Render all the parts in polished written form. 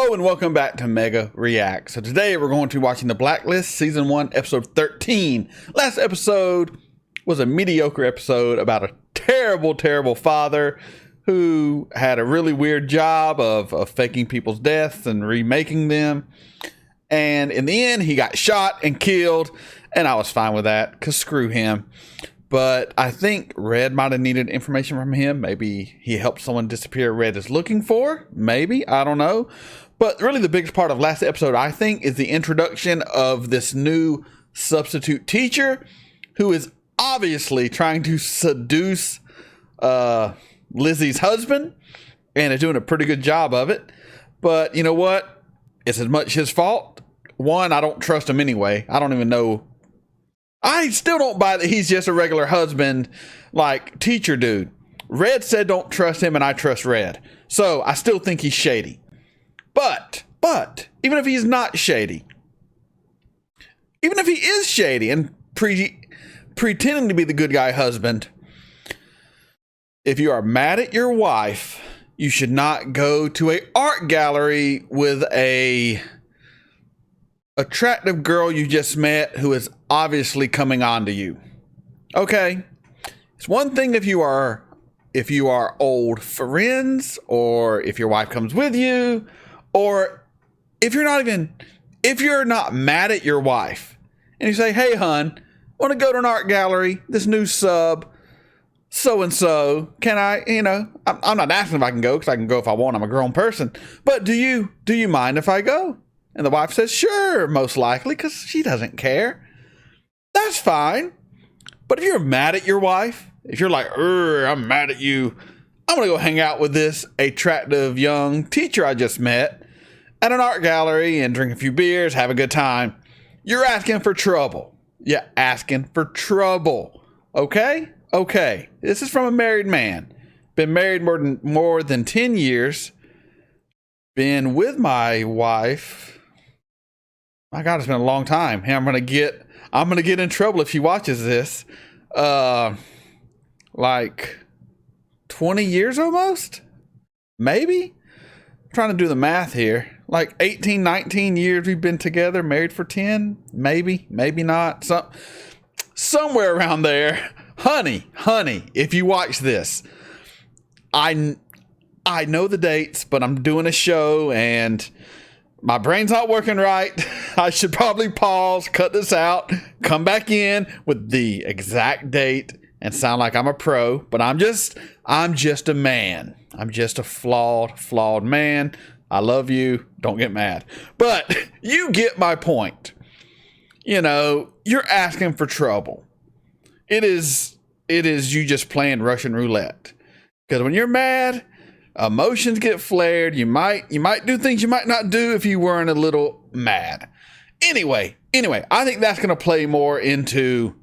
Hello and welcome back to Mega React. So today we're going to be watching the Blacklist Season 1 Episode 13. Last episode was a mediocre episode about a terrible father who had a really weird job of faking people's deaths and remaking them. And in the end, he got shot and killed, and I was fine with that because screw him. But I think Red might have needed information from him. Maybe he helped someone disappear Red is looking for. Maybe. I don't know. But really the biggest part of last episode, I think, is the introduction of this new substitute teacher who is obviously trying to seduce Lizzie's husband and is doing a pretty good job of it. But you know what? It's as much his fault. One, I don't trust him anyway. I don't even know. I still don't buy that he's just a regular husband, like teacher dude. Red said don't trust him, and I trust Red. So I still think he's shady. But even if he's not shady, even if he is shady and pretending to be the good guy husband, if you are mad at your wife, you should not go to an art gallery with a attractive girl you just met who is obviously coming on to you. Okay, it's one thing if you are old friends, or if your wife comes with you, or if you're not mad at your wife and you say, hey hun, I want to go to an art gallery, this new sub so and so, can I, I'm not asking if I can go because I can go if I want, I'm a grown person, but do you mind if I go? And the wife says, sure, most likely, because she doesn't care. That's fine. But if you're mad at your wife, if you're like, I'm mad at you, I'm going to go hang out with this attractive young teacher I just met at an art gallery and drink a few beers, have a good time. You're asking for trouble. Yeah, asking for trouble. Okay? Okay. This is from a married man. Been married more than 10 years. Been with my wife. My God, it's been a long time. Hey, I'm gonna get in trouble if she watches this. Like 20 years almost? Maybe? I'm trying to do the math here. Like 18, 19 years we've been together, married for 10? Maybe, maybe not. Somewhere around there. Honey, if you watch this, I know the dates, but I'm doing a show and my brain's not working right. I should probably pause, cut this out, come back in with the exact date and sound like I'm a pro, but I'm just a man. I'm just a flawed man. I love you. Don't get mad. But you get my point. You're asking for trouble. It is you just playing Russian roulette. Because when you're mad, emotions get flared. You might do things you might not do if you weren't a little mad. Anyway, I think that's going to play more into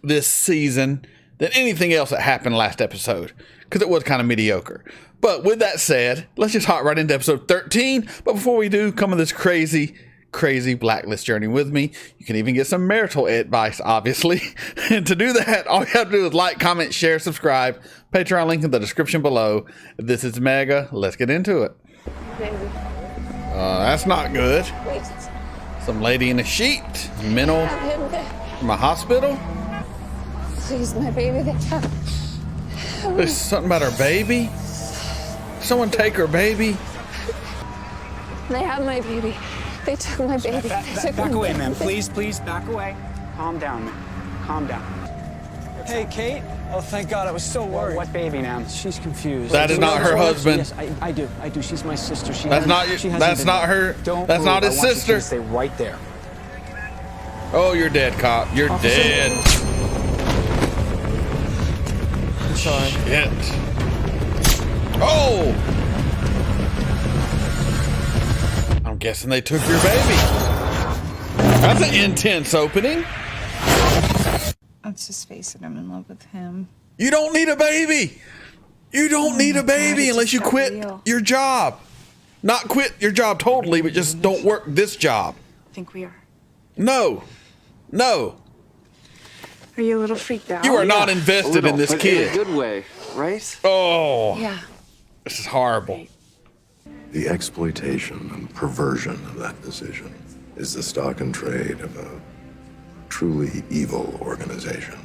this season than anything else that happened last episode, because it was kind of mediocre. But with that said, let's just hop right into episode 13. But before we do, come on this crazy Blacklist journey with me. You can even get some marital advice, obviously. And to do that, all you have to do is like, comment, share, subscribe. Patreon link in the description below. This is Mega. Let's get into it. Baby. That's not good. Wait. Some lady in a sheet. Mental from a hospital. Please, my baby. There's something about her baby. Someone take her baby. They have my baby. They took my baby. Back away, ma'am. Please, back away. Calm down, ma'am. Calm down. Hey, Kate. Oh, thank God. I was so worried. What baby, ma'am? She's confused. That is not her husband. Yes, I do. She's my sister. That's not her. That's not his sister. You stay right there. Oh, you're dead, cop. You're dead. I'm sorry. Shit. Oh! I'm guessing they took your baby. That's an intense opening. Let's just face it, I'm in love with him. You don't need a baby. You don't need a baby unless you quit your job. Not quit your job totally, but just don't work this job. I think we are. No. Are you a little freaked out? You are not invested in this kid. In a good way, right? Oh. Yeah. This is horrible. The exploitation and perversion of that decision is the stock and trade of a truly evil organization.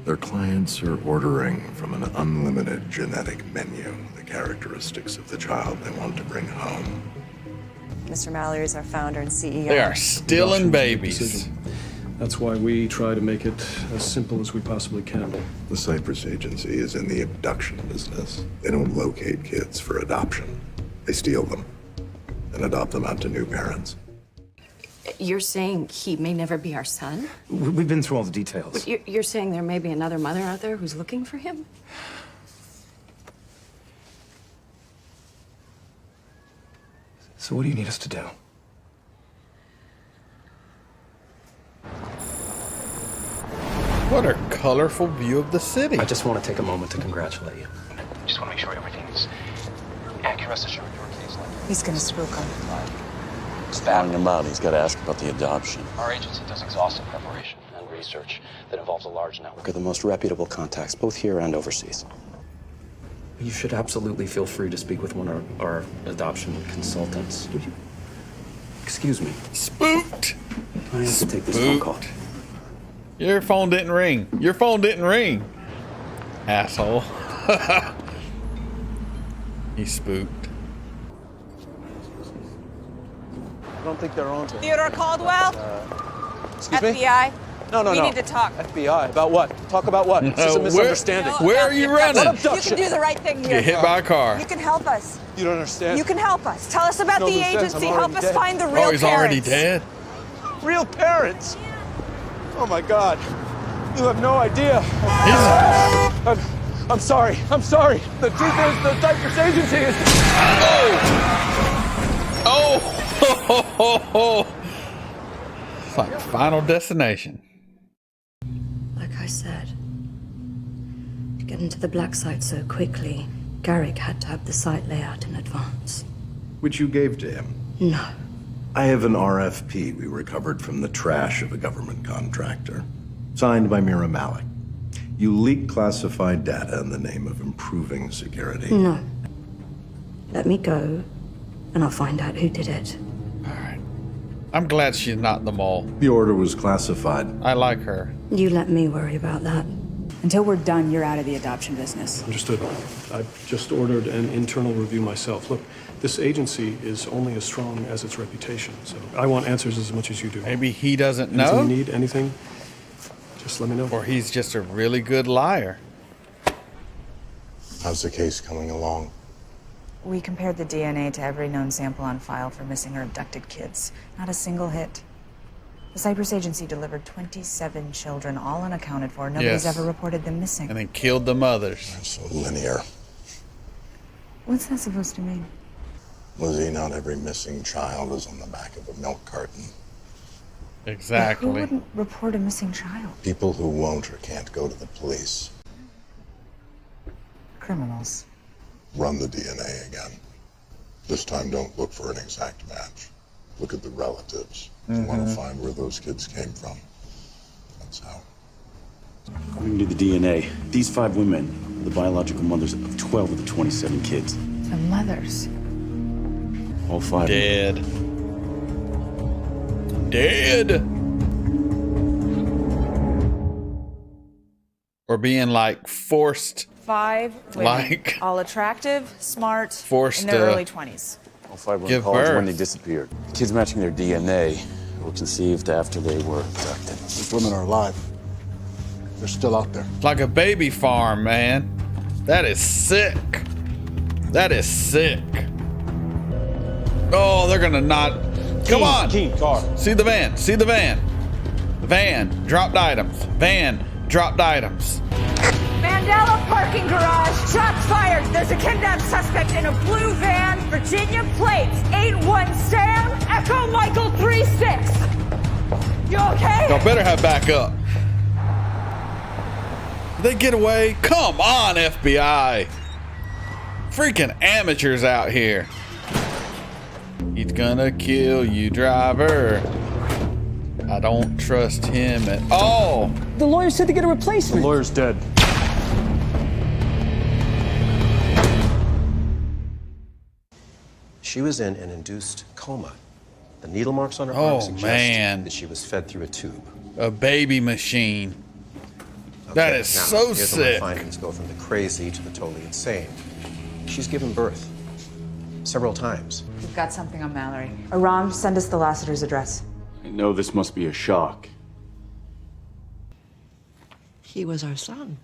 Their clients are ordering from an unlimited genetic menu the characteristics of the child they want to bring home. Mr. Mallory is our founder and CEO. They are stealing babies. That's why we try to make it as simple as we possibly can. The Cypress Agency is in the abduction business. They don't locate kids for adoption. They steal them and adopt them out to new parents. You're saying he may never be our son? We've been through all the details. But you're saying there may be another mother out there who's looking for him? So what do you need us to do? What a colorful view of the city. I just want to take a moment to congratulate you. Just want to make sure everything's accurate. Rest assured, your case. He's gonna spook him. Spouting him out, he's got to ask about the adoption. Our agency does exhaustive preparation and research that involves a large network of the most reputable contacts, both here and overseas. You should absolutely feel free to speak with one of our adoption consultants. Would you? Excuse me. Spooked. I have to take this phone call. Your phone didn't ring. Your phone didn't ring. Asshole. He's spooked. I don't think they're on to it. Theodore Caldwell? Excuse me? FBI? No. We need to talk. FBI. About what? Talk about what? This is a misunderstanding. Where are you running? What abduction? You can do the right thing here. Get hit by a car. You can help us. You don't understand. You can help us. Tell us about No, the loose ends. agency. I'm Help already us dead. find the real Oh, he's already parents. dead. Real parents. Oh my God. You have no idea. I'm sorry. I'm sorry. The truth is, the Cypress Agency is. Oh! It's like Final Destination. Like I said, to get into the black site so quickly, Garrick had to have the site layout in advance. Which you gave to him. No. I have an RFP we recovered from the trash of a government contractor. Signed by Mira Malik. You leaked classified data in the name of improving security. No. Let me go, and I'll find out who did it. I'm glad she's not in the mall. The order was classified. I like her. You let me worry about that. Until we're done, you're out of the adoption business. Understood. I've just ordered an internal review myself. Look, this agency is only as strong as its reputation, so I want answers as much as you do. Maybe he doesn't Anything know? you need, anything, just let me know. Or he's just a really good liar. How's the case coming along? We compared the DNA to every known sample on file for missing or abducted kids. Not a single hit. The Cypress Agency delivered 27 children, all unaccounted for. Nobody's Yes. ever reported them missing. And then killed the mothers. That's so linear. What's that supposed to mean? Lizzie, not every missing child is on the back of a milk carton. Who Exactly. wouldn't report a missing child? People who won't or can't go to the police. Criminals. Run the DNA again. This time, don't look for an exact match. Look at the relatives. You want to find where those kids came from. That's how. According to the DNA, these 5 women are the biological mothers of 12 of the 27 kids. The mothers. All 5. Dead. Dead. Or being like forced. 5 women. Like- all attractive, smart, Forced in their to early 20s. All 5 were give in college when birth. they disappeared. The kids matching their DNA were conceived after they were abducted. These women are alive. They're still out there. Like a baby farm, man. That is sick. That is sick. Oh, they're gonna not. Come on. Keen, car. See the van. See the van. Van. Dropped items. Van. Dropped items. Mandela parking garage. Shots fired. There's a kidnapped suspect in a blue van. Virginia plates. 8-1 Sam. Echo Michael 3-6. You okay? Y'all better have backup. Did they get away? Come on, FBI. Freaking amateurs out here. He's gonna kill you, driver. I don't trust him at all. The lawyer said to get a replacement. The lawyer's dead. She was in an induced coma. The needle marks on her Oh, arm suggest man. that she was fed through a tube. A baby machine. Okay, That is now, so here's where my sick. findings go from the crazy to the totally insane. She's given birth several times. We've got something on Mallory. Aram, send us the Lassiter's address. I know this must be a shock. He was our son.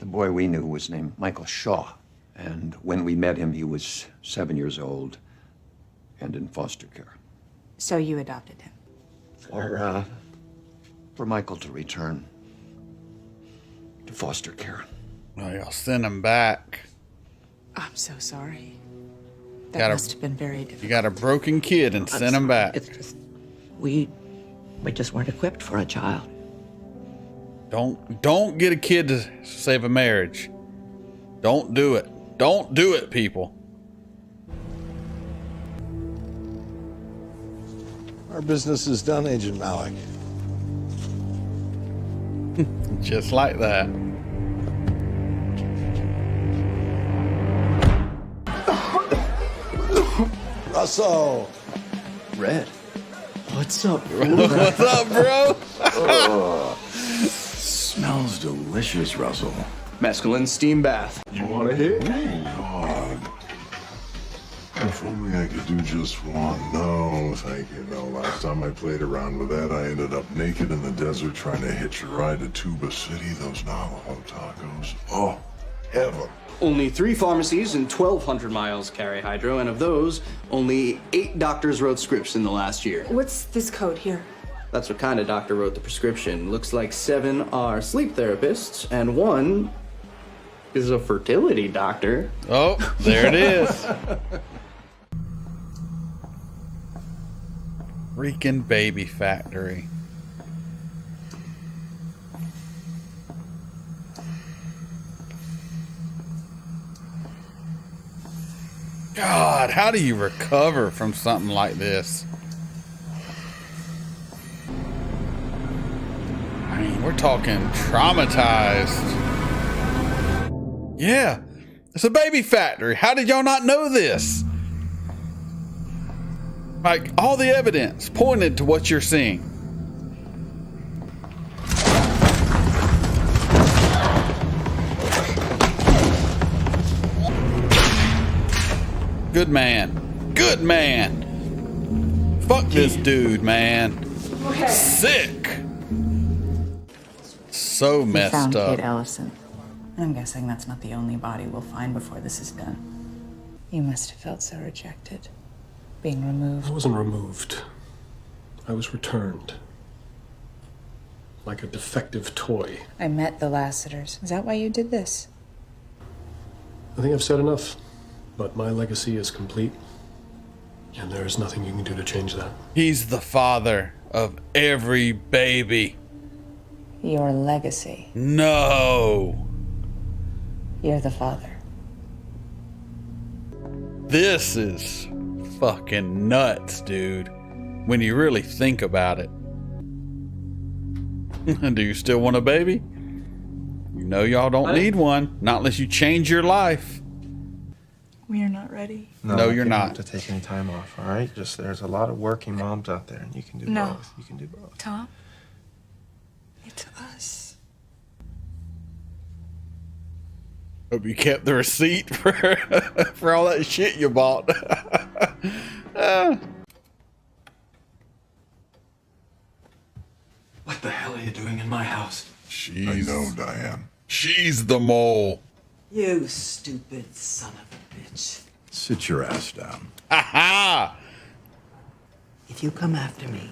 The boy we knew was named Michael Shaw. And when we met him, he was 7 years old and in foster care. So you adopted him? For Michael to return to foster care. Oh, y'all send him back. I'm so sorry. That must have been very difficult. You got a broken kid and send him back. It's just, we just weren't equipped for a child. Don't get a kid to save a marriage. Don't do it. Don't do it, people. Our business is done, Agent Malik. Just like that. Russell. Red. What's up, What's up, bro? Smells delicious, Russell. Mescaline steam bath. You want a hit? God. If only I could do just one. No, thank you. No, last time I played around with that, I ended up naked in the desert trying to hitch a ride to Tuba City. Those Navajo tacos. Oh, heaven. Only 3 pharmacies and 1,200 miles carry Hydro, and of those, only 8 doctors wrote scripts in the last year. What's this code here? That's what kind of doctor wrote the prescription. Looks like 7 are sleep therapists, and 1 is a fertility doctor. Oh, there it is. Freaking baby factory. God, how do you recover from something like this? I mean, we're talking traumatized. Yeah, it's a baby factory. How did y'all not know this? Like, all the evidence pointed to what you're seeing. Good man. Good man. Fuck this dude, man. Sick. So messed We found up. Kate Ellison. I'm guessing that's not the only body we'll find before this is done. You must have felt so rejected. Being removed. I wasn't removed. I was returned. Like a defective toy. I met the Lassiters. Is that why you did this? I think I've said enough. But my legacy is complete. And there is nothing you can do to change that. He's the father of every baby. Your legacy. No. You're the father. This is fucking nuts, dude. When you really think about it. Do you still want a baby? You know y'all don't need one. Not unless you change your life. We are not ready. No, you're not. You don't have to take any time off, all right? Just there's a lot of working moms out there, and you can do both. You can do both. Tom, it's us. Hope you kept the receipt for all that shit you bought. What the hell are you doing in my house? I know, Diane. She's the mole. You stupid son of a bitch. Sit your ass down. Ha ha! If you come after me,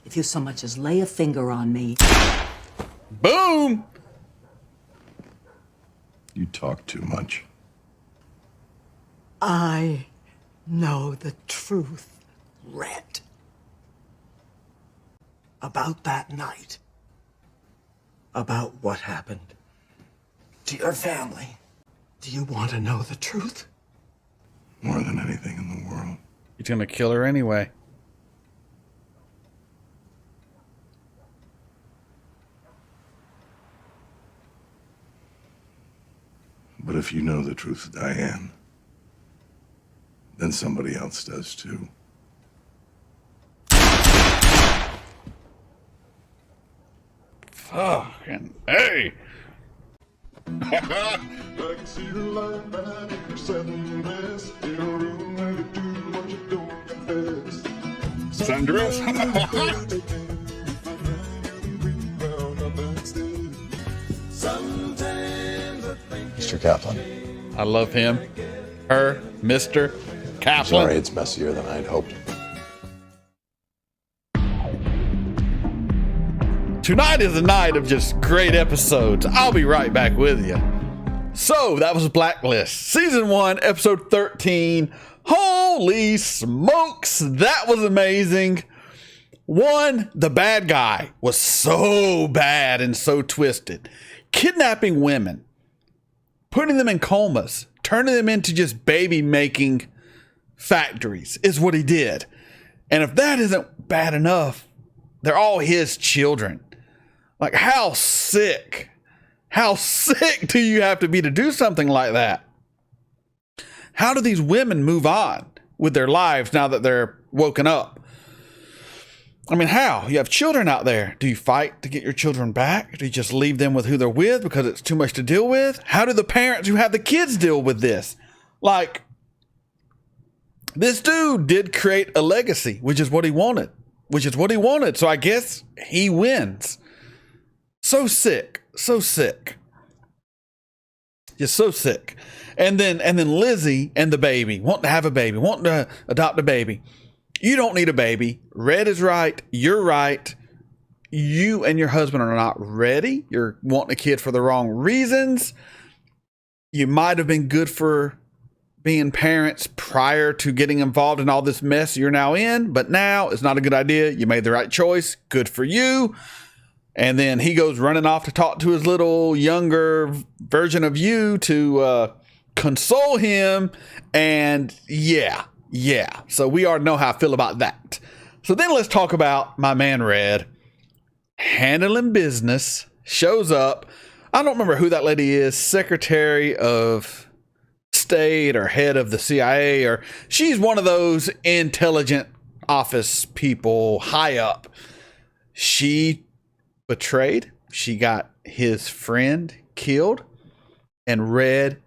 if you so much as lay a finger on me... Boom! You talk too much. I know the truth, Red. About that night. About what happened to your family. Do you want to know the truth? More than anything in the world. He's gonna kill her anyway. But if you know the truth, Diane, then somebody else does too. Fucking hey. I can see the light behind your sundress. In a room where you do what you don't confess. Sundress? Mr. Kaplan. I love him. Her, Mr. Kaplan. Sorry, it's messier than I'd hoped. Tonight is a night of just great episodes. I'll be right back with you. So that was Blacklist, season 1, episode 13. Holy smokes, that was amazing. One, the bad guy was so bad and so twisted. Kidnapping women, putting them in comas, turning them into just baby making factories is what he did. And if that isn't bad enough, they're all his children. Like, how sick do you have to be to do something like that? How do these women move on with their lives now that they're woken up? I mean, how? You have children out there. Do you fight to get your children back? Do you just leave them with who they're with because it's too much to deal with? How do the parents who have the kids deal with this? Like, this dude did create a legacy, which is what he wanted. So I guess he wins. So sick. Just so sick. And then Lizzie and the baby, wanting to have a baby, wanting to adopt a baby. You don't need a baby. Red is right. You're right. You and your husband are not ready. You're wanting a kid for the wrong reasons. You might have been good for being parents prior to getting involved in all this mess you're now in, but now it's not a good idea. You made the right choice. Good for you. And then he goes running off to talk to his little younger version of you to console him. And yeah. So we already know how I feel about that. So then let's talk about my man Red. Handling business. Shows up. I don't remember who that lady is. Secretary of State or head of the CIA, or she's one of those intelligent office people high up. She betrayed. She got his friend killed, and Red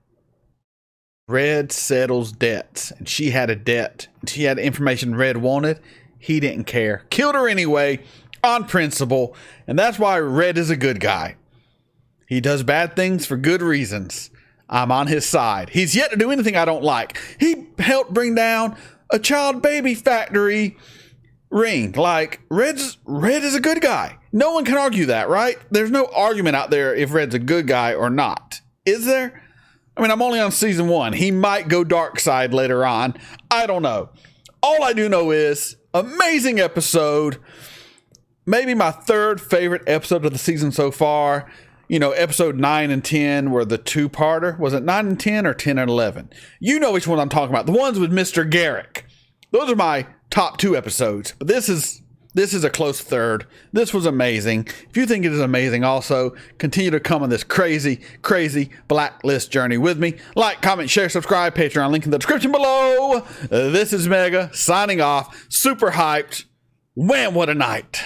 settles debts, and she had a debt, and she had information Red wanted. He didn't care. Killed her anyway on principle, and that's why Red is a good guy. He does bad things for good reasons. I'm on his side. He's yet to do anything I don't like. He helped bring down a child baby factory ring. Like, Red is a good guy. No one can argue that, right? There's no argument out there if Red's a good guy or not. Is there? I mean, I'm only on season 1. He might go dark side later on. I don't know. All I do know is amazing episode. Maybe my third favorite episode of the season so far. You know, episode 9 and 10 were the two-parter. Was it 9 and 10 or 10 and 11? You know which one I'm talking about. The ones with Mr. Garrick. Those are my top 2 episodes. But this is a close third. This was amazing. If you think it is amazing also, continue to come on this crazy Blacklist journey with me. Like, comment, share, subscribe, Patreon, link in the description below. This is Mega, signing off. Super hyped. Wham, what a night.